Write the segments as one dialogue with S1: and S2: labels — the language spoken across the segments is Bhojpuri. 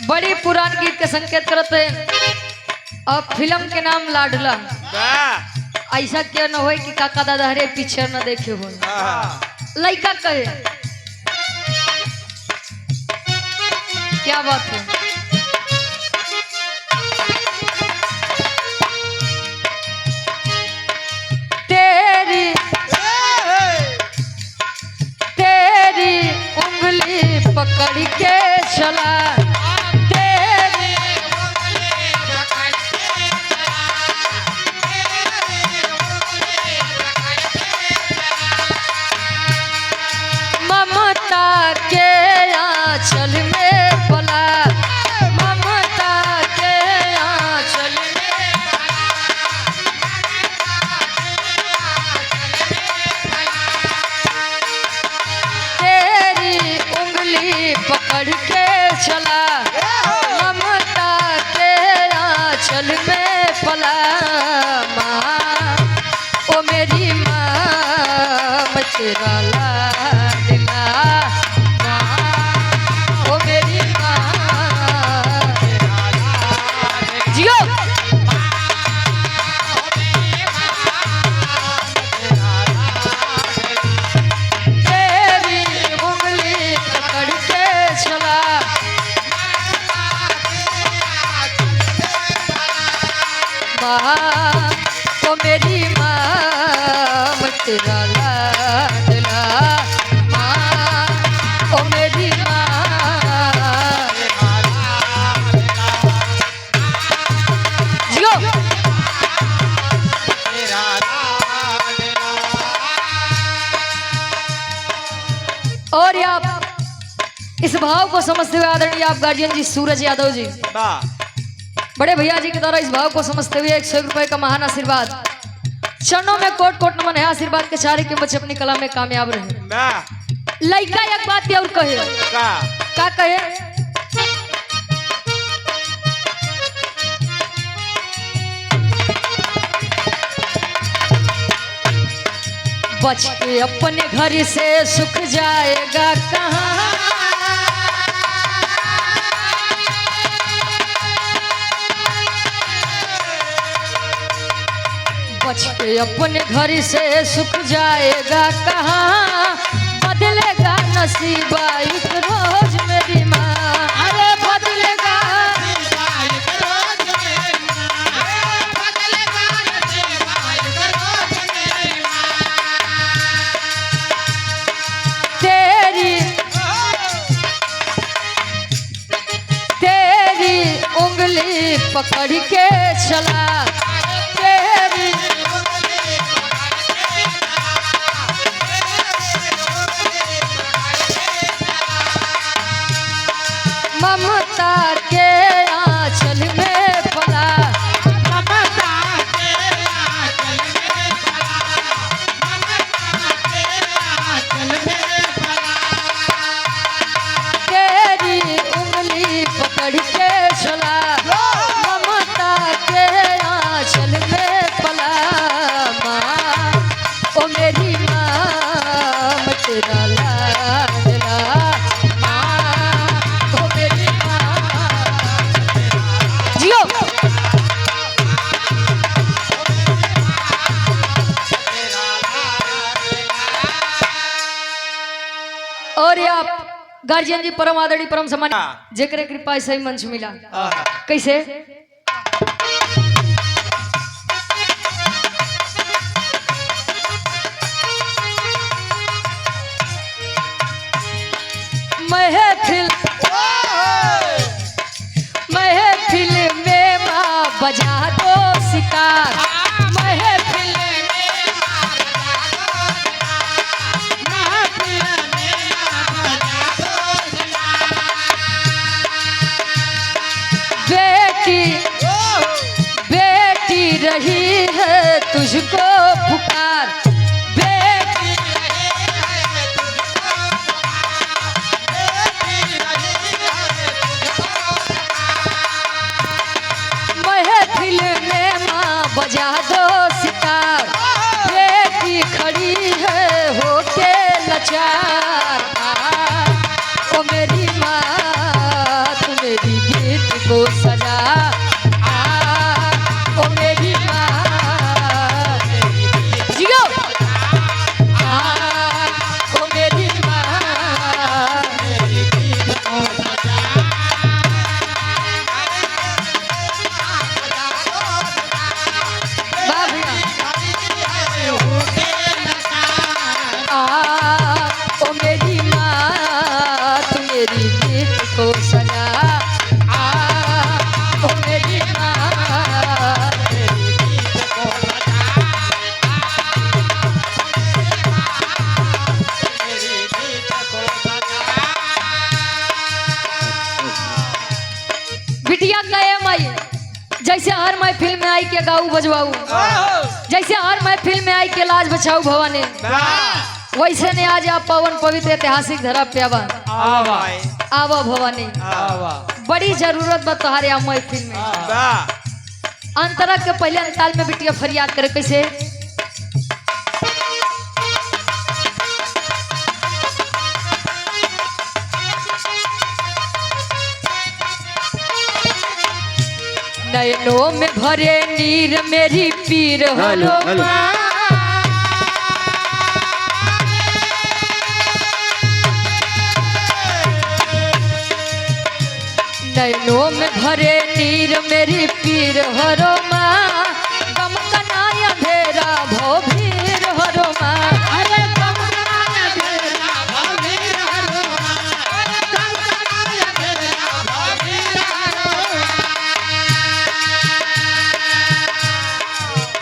S1: बड़ी पुरान गीत के संकेत करते हैं। अब फिल्म के नाम लाडला। ऐसा क्यों न हो कि काका दादा हरे पिक्चर न देखे हो। लड़का कहे क्या बात है। तेरी तेरी उंगली पकड़ के चला, ममता के आंचल में पला, ममता के आंचल में तेरी उंगली पकड़ के चला, ममता के आंचल में पला। माँ ओ मेरी माँ मैं तेरा लाडला, माँ ओ मेरी माँ जियो। तेरी उंगली पकड़ के चला, माँ ओ मेरी माँ मैं तेरा लाडला, माँ ओ मेरी माँ जियो। और आप इस भाव को समझते हुए आदरणीय आप गार्जियन जी सूरज यादव जी, बड़े भैया जी के द्वारा इस भाव को समझते हुए 100 रुपए का महान आशीर्वाद, चरणों में कोट कोट नमन है। आशीर्वाद के चारे के बच्चे अपनी कला में कामयाब रहे। लड़का एक बात और कहे का कहे, बच के अपने घर से सुख जाएगा कहाँ, बच के अपने घर से सुख जाएगा कहाँ, बदलेगा नसीब एक रोज मेरी माँ, अरे बदलेगा तेरी तेरी उंगली पकड़ के चला, तेरी ममता के आंचल में पला, ममता के आंचल में पला, ममता के आंचल में पला। तेरी उंगली पकड़ के चला, ममता के आंचल में पला। माँ ओ मेरी माँ मैं तेरा लाडला, जियो। और ये आप गार्जियन जी परम आदरणीय परम सम्मानित जेकरे कृपा से ही मंच मिला। कैसे महफिल महफिल में माँ बजा दो सितार, महफिल में महफिल में बजा दो सितार। बेटी बेटी रही है तुझको पुकार, बजा दो सितार, बेटी खड़ी है होके लाचार। ओ मेरी माँ तू मेरी को सजा ओ मेरी माँ तेरे गीत को सजा
S2: मेरे गीत को सजा।
S1: बिटिया कहे माई जैसे हर महफिल में आई के गाऊ बजवाऊ, जैसे हर महफिल में आई के लाज बचाऊ भवानी, वैसे ने आज आप पवन पवित्र ऐतिहासिक धरा पे आवा भवानी, बड़ी जरूरत बा तुम्हारे यहाँ महफिल में। अंतरा के पहले अंताल में बिटिया फरियाद करे कैसे नयनों में भरे नीर मेरी पीर हलो नैनों में भरे नीर मेरी पीर हरो माँ गम कनाया भेरा भो भीर हरो माँ
S2: अरे गम कनाया भेरा भो भीर हरो माँ, गम कनाया भेरा भो भीर हरो माँ।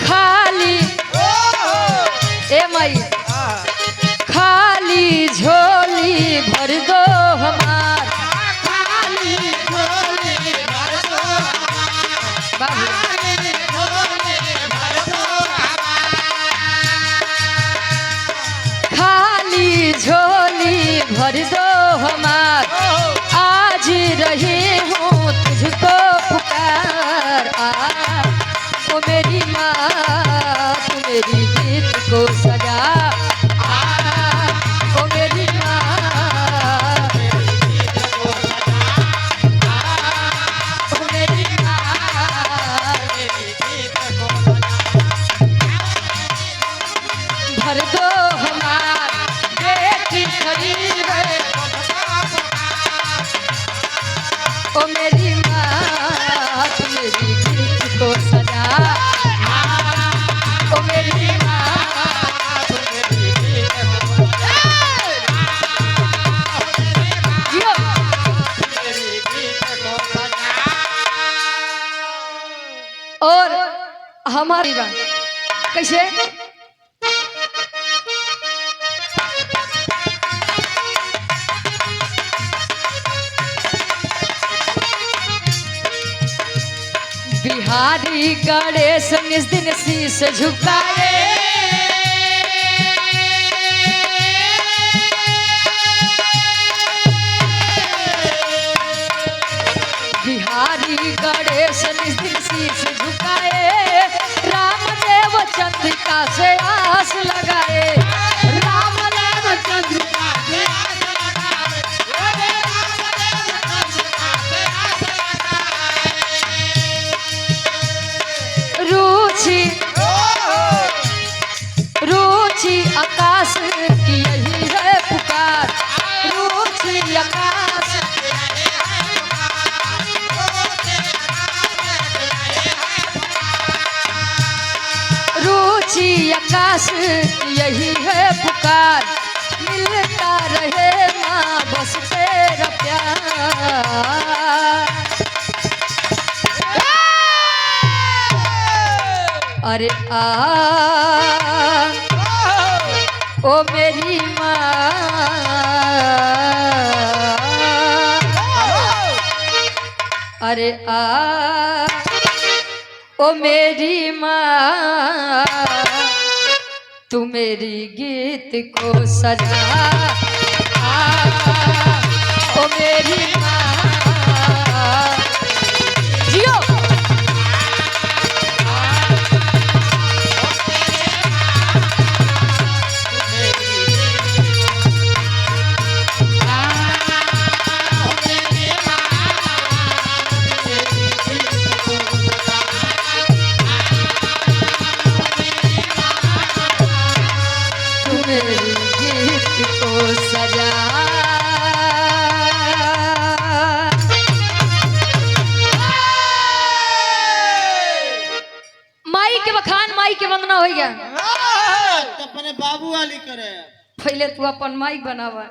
S1: खाली ए माई खाली झोली भर दो हमार खाली झोली भर दो हमार आज रही हूँ तुझको पुकार ओ मेरी माँ तू मेरी गीत को सजा ओ मेरी माँ ओ मेरी माँ भर दो हमार बेटी शरीर ओ मेरी माँ तू मेरी गीत को सजा ओ मेरी माँ तू मेरी गीत को जियो
S2: मेरे गीत को सजा।
S1: और हमारी बात कैसे बिहारी गणेश निज दिन शीश झुकाए बिहारी गणेश निज दिन शीश झुकाए रामदेव चंद्रिका से आस लगाए
S2: रामदेव चंद्रिका से आस लगाए, अरे रामदेव चंद्रिका से आस लगाए।
S1: रुचि रुचि आकाश की यही है पुकार रुचि आकाश रुचि आकाश की यही है पुकार मिलता रहे माँ बस तेरा प्यार अरे ओ मेरी माँ अरे ओ मेरी माँ तू मेरी गीत को सजा ओ मेरी माँ जियो मेरी गीत को सजा माई के बखान माई के वंदना हो गया
S2: अपने बाबू वाली करे
S1: पहले तू अपन माई बनावा